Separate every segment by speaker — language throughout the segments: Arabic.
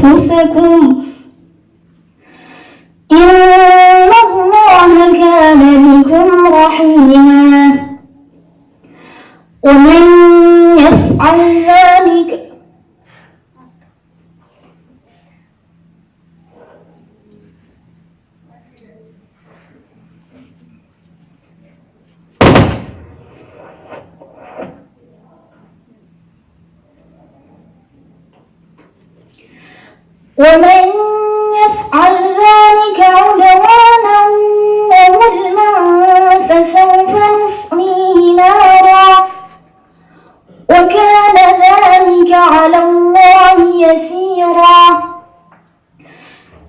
Speaker 1: أنفسكم إن الله كان بكم رحيما ومن يفعل ذلك عدوانا وظلما فسوف نصليه نارا وكان ذلك على الله يسيرا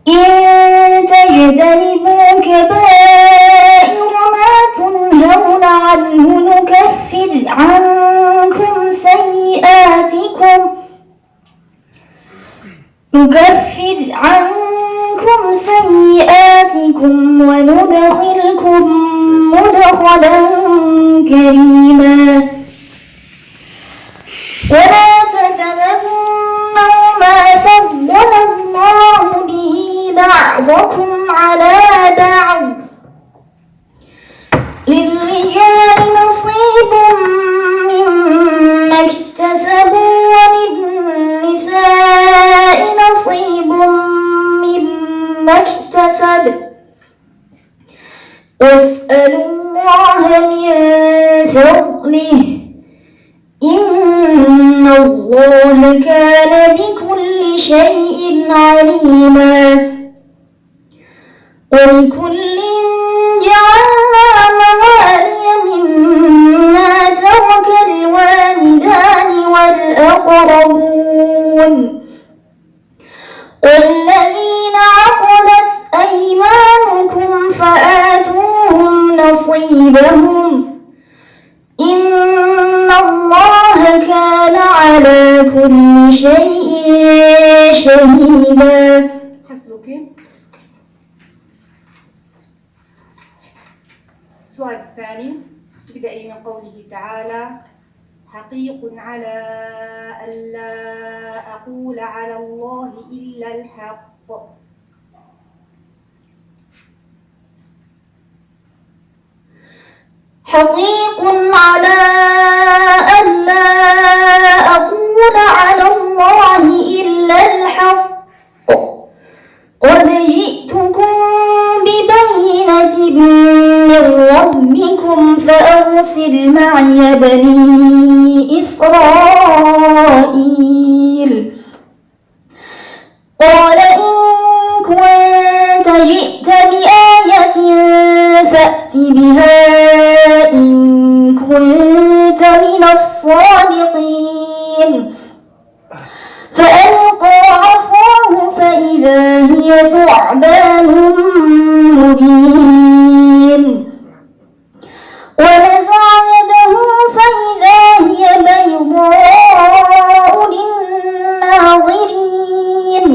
Speaker 1: إن تجتنبوا كبائر ما تنهون عنه نكفر عنكم سيئاتكم وندخلكم مدخلا كريما ولا تتمنوا ما فضل الله به بعضكم على بعض للرجال نصيب مما اكتسبوا وللنساء نصيب مما اكتسب واسألوا الله من فضله إن الله كان بكل شيء عليما ولكل جعلنا موالي مما ترك الوالدان والأقربون والذين عقدت أيمانكم فآتوهم نصيبهم إن الله كان على كل شيء شهيدا.
Speaker 2: حسبك. السؤال الثاني ابدأي من قوله تعالى حقيق على ألا أقول على الله إلا الحق.
Speaker 1: حقيق على ألا أقول على الله إلا الحق قد جئتكم ببينة من ربكم فأرسل معي بني إسرائيل. قال إن كنت جئت بآية فأت بها إن كنت من الصادقين. فألقى عصاه فإذا هي ثعبان مبين ونزع يده فإذا هي بيضاء للناظرين.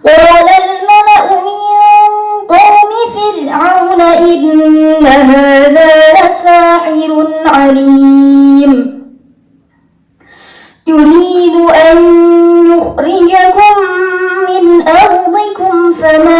Speaker 1: قال الملأ من قوم فرعون إن هذا لساحر عليم يريد أن يخرجكم من أرضكم فماذا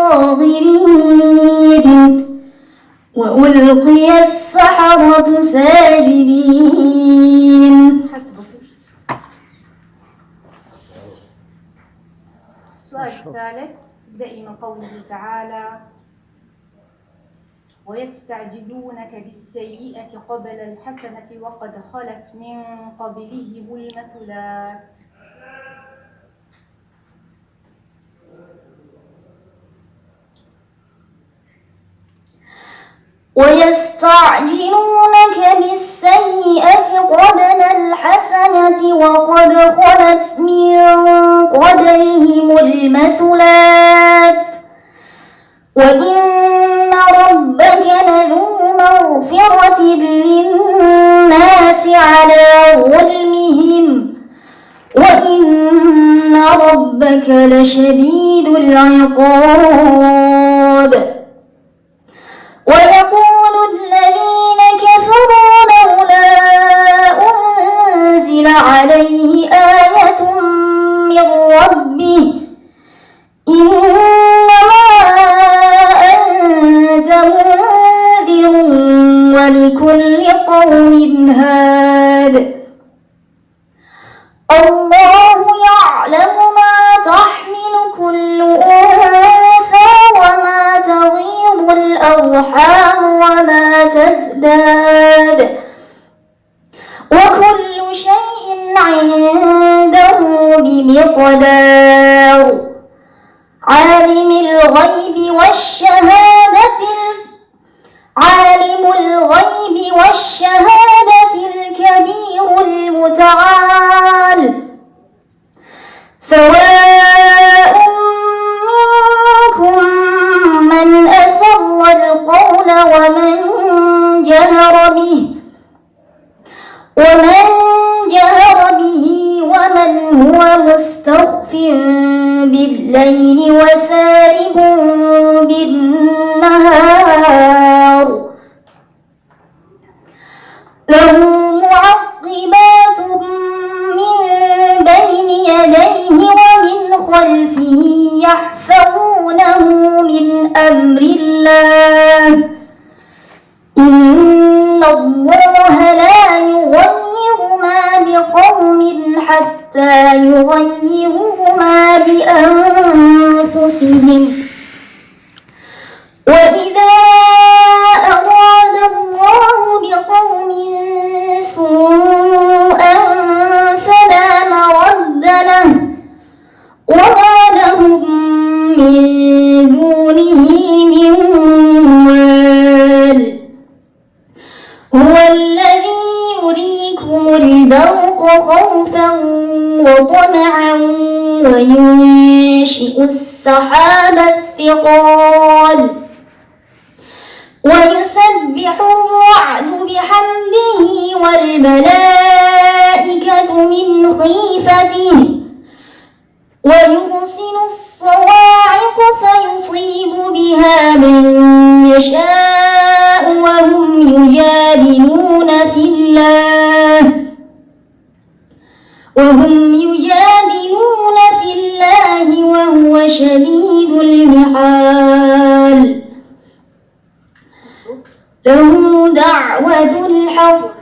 Speaker 1: الصاغرين وألقي السحرة ساجدين.
Speaker 2: حسبك. السؤال الثالث ابدأي من قوله تعالى: ويستعجلونك بالسيئة قبل الحسنة وقد خلت من قبلهم المثلات.
Speaker 1: ويستعجلونك بالسيئة قبل الحسنة وقد خلت من قبلهم المثلات وإن ربك لذو مغفرة للناس على ظلمهم وإن ربك لشديد العقاب. ويقول الذين كفروا لولا أنزل عليه آية من ربه إنما أنت منذر ولكل قوم هاد. الله يعلم ما تحمل كل أنثى وما تغيض الأرحام وما تزداد وكل شيء عنده بمقدار. عالم الغيب والشهادة الكبير المتعال. سواء منكم من أسر القول ومن جهر به ومن هو مستخف بالليل وسارب بالنهار. له معقبات من بين يديه ومن خلفه يحفظونه من أمر الله. إن الله لا يغير ما بقوم حتى يغيروا ما بأنفسهم. وإذا أراد الله بقوم سوءا فلا مرد له وما لهم من دونه من وال. هو الذي يريكم البرق خوفا وطمعا وينشئ السحاب الثقال ويسبح الرعد بحمده والملائكة من خيفته ويرسل الصواعق فيصيب بها من يشاء وهم يجادلون في الله وهو شديد المحال. له دعوة الحق.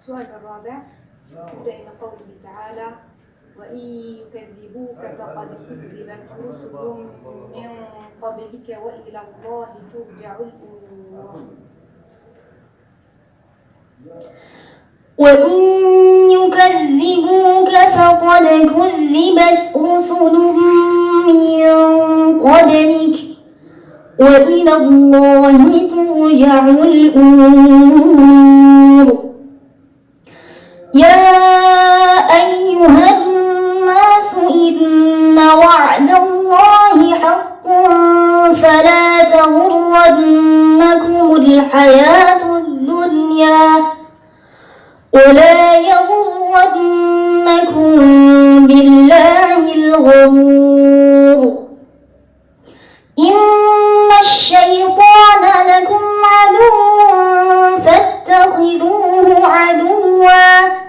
Speaker 2: السؤال الرابع ابدأ من قوله تعالى: وإن يكذبوك فقد كذبت رسل من قبلك وإلى الله ترجع الأمور.
Speaker 1: وإن يكذبوك فقد كذبت رسل من قبلك وإلى الله ترجع الأمور. يا أيها الناس إن وعد الله حق فلا تغرنكم الحياة الدنيا ولا يغرنكم بالله الغرور. إن الشيطان لكم عدو فاتخذوه عدوا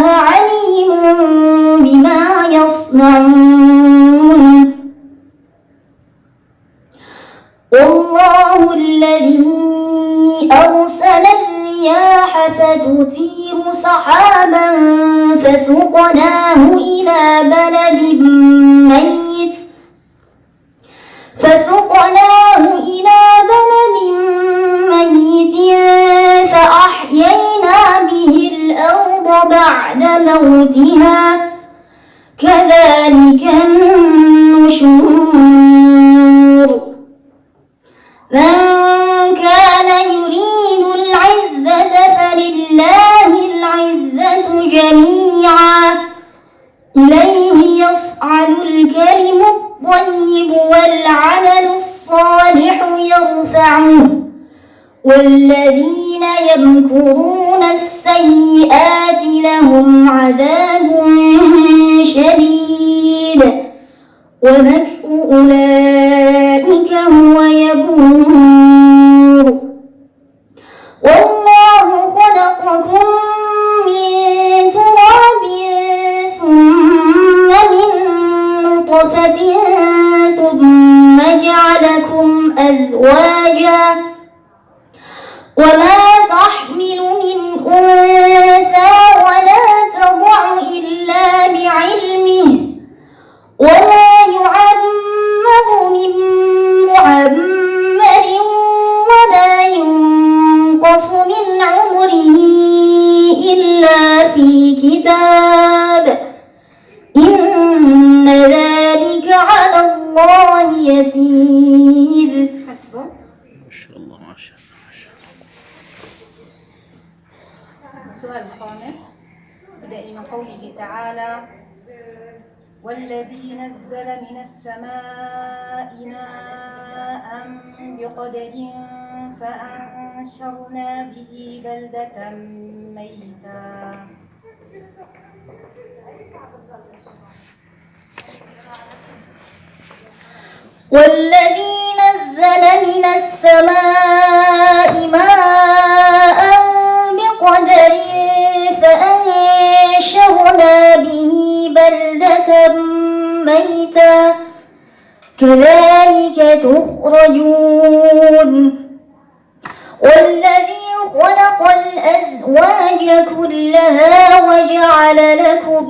Speaker 1: الله عليم بما يصنعون والله الذي أرسل الرياح فتثير سحابا فسقناه إلى بلد ميت فأحيينا به الأرض بعد موتها كذلك النشور من كان يريد العزة فلله العزة جميعا إليه يصعد الكلم الطيب والعمل الصالح يرفعه والذين يمكرون السيئات لهم عذاب شديد ومكر أولئك هو يبور والله خلقكم من تراب ثم من نطفة ثم جعلكم أزواجا وما تحمل من أنثى ولا تضع إلا بعلمه وما يعمر من معمر ولا ينقص من عمره إلا في كتاب إن ذلك على الله يسير.
Speaker 2: حسبه.
Speaker 3: ما شاء الله ما شاء الله ما شاء الله.
Speaker 2: السؤال الخامس بدأ من قوله تعالى والذي نزل من السماء ماء بقدر فأنشرنا به بلدة ميتا.
Speaker 1: والذي نزل من السماء ماء بقدر فأنشرنا به بلدة ميتا كذلك تخرجون والذي خلق الأزواج كلها وجعل لكم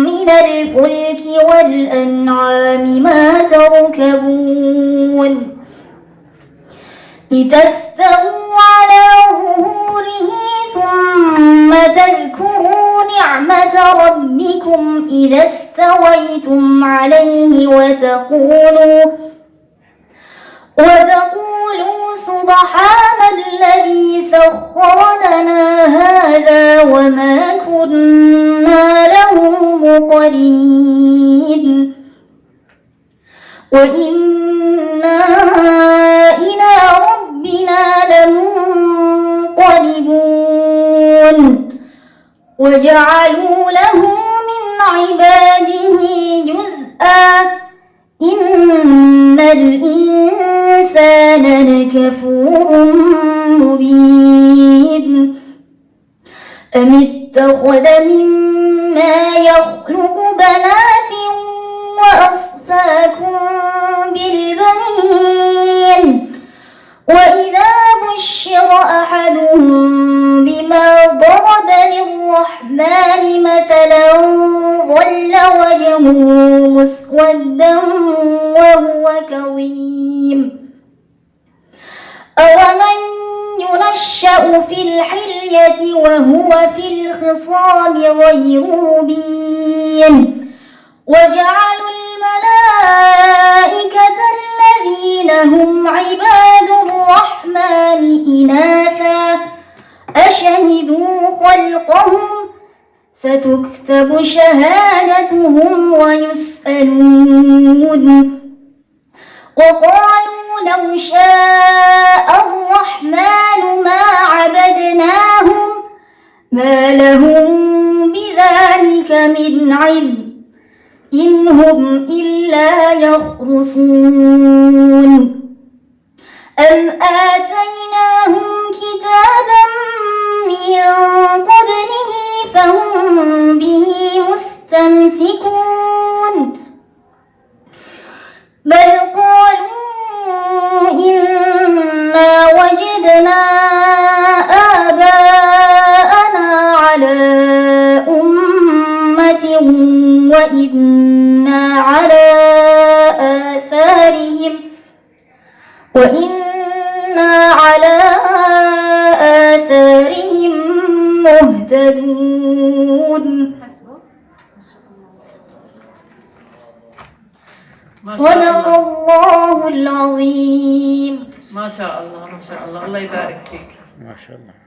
Speaker 1: من الفلك والأنعام ما تركبون لتستووا على ظهوره ثم تذكروا نعمة ربكم إذا استويتم عليه وتقولوا سبحان الذي سخر لنا هذا وما كنا له مقرنين وإنا إلى ربنا لمنقلبون وجعلوا له من عباده جزءا إن الإنسان لكفور مبين أم اتخذ مما يخلق بنات وأصفاكم بالبنين وإذا بشر أحدهم بما ضرب للرحمن مثلا ظل وجهه مسودا وهو كظيم أومن ينشأ في الحلية وهو في الخصام غير مبين وجعلوا الملائكة الذين هم عباد الرحمن إناثا أشهدوا خلقهم ستكتب شهادتهم ويسألون وقالوا لو شاء الرحمن ما عبدناهم ما لهم بذلك من علم إن هم إلا يخرصون أم آتيناهم كتابا من قبله فهم به مستمسكون بل قالوا إنا وجدنا آباءنا على أمة وإنا على آثارهم مهتدون. صدق الله العظيم.
Speaker 4: ما شاء الله ما شاء الله، الله يبارك فيك.
Speaker 3: ما شاء الله.